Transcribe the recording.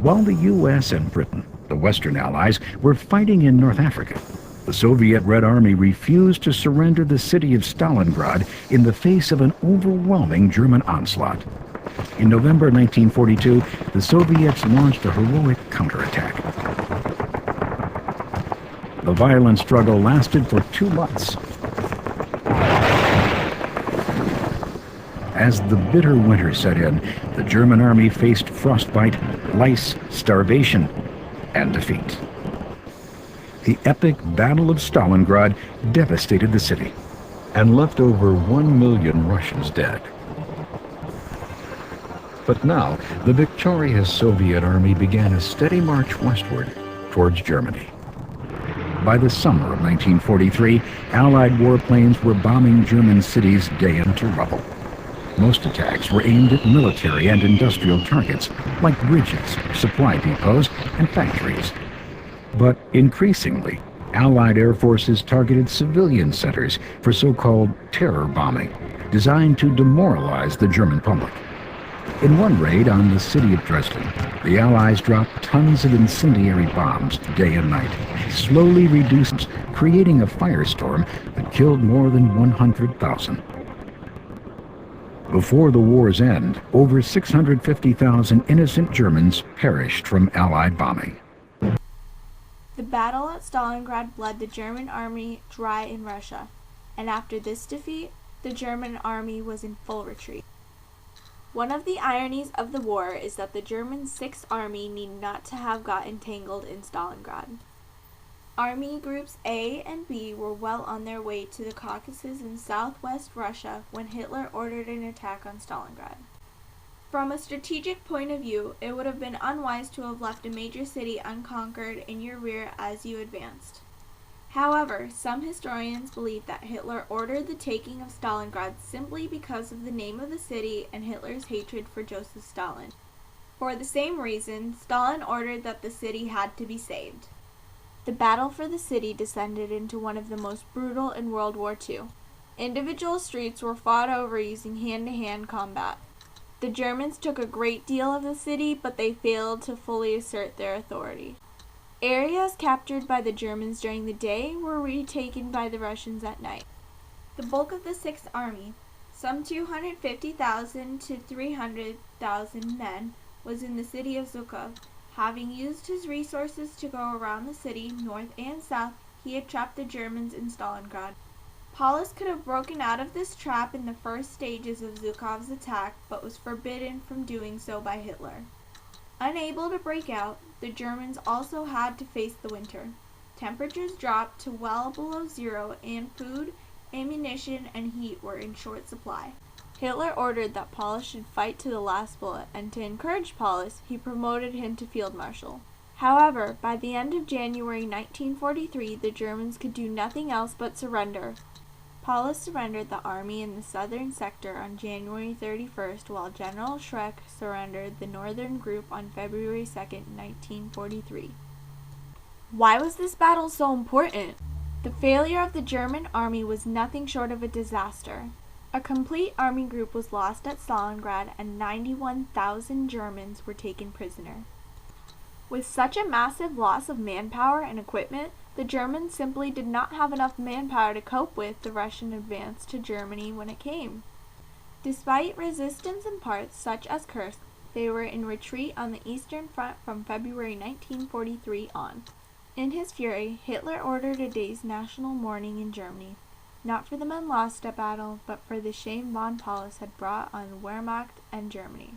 While the U.S. and Britain, the Western Allies, were fighting in North Africa, the Soviet Red Army refused to surrender the city of Stalingrad in the face of an overwhelming German onslaught. In November 1942, the Soviets launched a heroic counterattack. The violent struggle lasted for 2 months. As the bitter winter set in, the German army faced frostbite, lice, starvation, and defeat. The epic Battle of Stalingrad devastated the city and left over 1 million Russians dead. But now, the victorious Soviet army began a steady march westward towards Germany. By the summer of 1943, Allied warplanes were bombing German cities day into rubble. Most attacks were aimed at military and industrial targets, like bridges, supply depots, and factories. But increasingly, Allied air forces targeted civilian centers for so-called terror bombing, designed to demoralize the German public. In one raid on the city of Dresden, the Allies dropped tons of incendiary bombs day and night, slowly reducing, creating a firestorm that killed more than 100,000. Before the war's end, over 650,000 innocent Germans perished from Allied bombing. The battle at Stalingrad bled the German army dry in Russia, and after this defeat, the German army was in full retreat. One of the ironies of the war is that the German Sixth Army need not to have got entangled in Stalingrad. Army Groups A and B were well on their way to the Caucasus in southwest Russia when Hitler ordered an attack on Stalingrad. From a strategic point of view, it would have been unwise to have left a major city unconquered in your rear as you advanced. However, some historians believe that Hitler ordered the taking of Stalingrad simply because of the name of the city and Hitler's hatred for Joseph Stalin. For the same reason, Stalin ordered that the city had to be saved. The battle for the city descended into one of the most brutal in World War II. Individual streets were fought over using hand-to-hand combat. The Germans took a great deal of the city, but they failed to fully assert their authority. Areas captured by the Germans during the day were retaken by the Russians at night. The bulk of the Sixth Army, some 250,000 to 300,000 men, was in the city of Zhukov. Having used his resources to go around the city, north and south, he had trapped the Germans in Stalingrad. Paulus could have broken out of this trap in the first stages of Zhukov's attack, but was forbidden from doing so by Hitler. Unable to break out, the Germans also had to face the winter. Temperatures dropped to well below zero, and food, ammunition, and heat were in short supply. Hitler ordered that Paulus should fight to the last bullet, and to encourage Paulus, he promoted him to field marshal. However, by the end of January 1943, the Germans could do nothing else but surrender. Paulus surrendered the army in the southern sector on January 31st, while General Schreck surrendered the northern group on February 2nd, 1943. Why was this battle so important? The failure of the German army was nothing short of a disaster. A complete army group was lost at Stalingrad, and 91,000 Germans were taken prisoner. With such a massive loss of manpower and equipment, the Germans simply did not have enough manpower to cope with the Russian advance to Germany when it came. Despite resistance in parts such as Kursk, they were in retreat on the Eastern Front from February 1943 on. In his fury, Hitler ordered a day's national mourning in Germany, not for the men lost at battle, but for the shame von Paulus had brought on the Wehrmacht and Germany.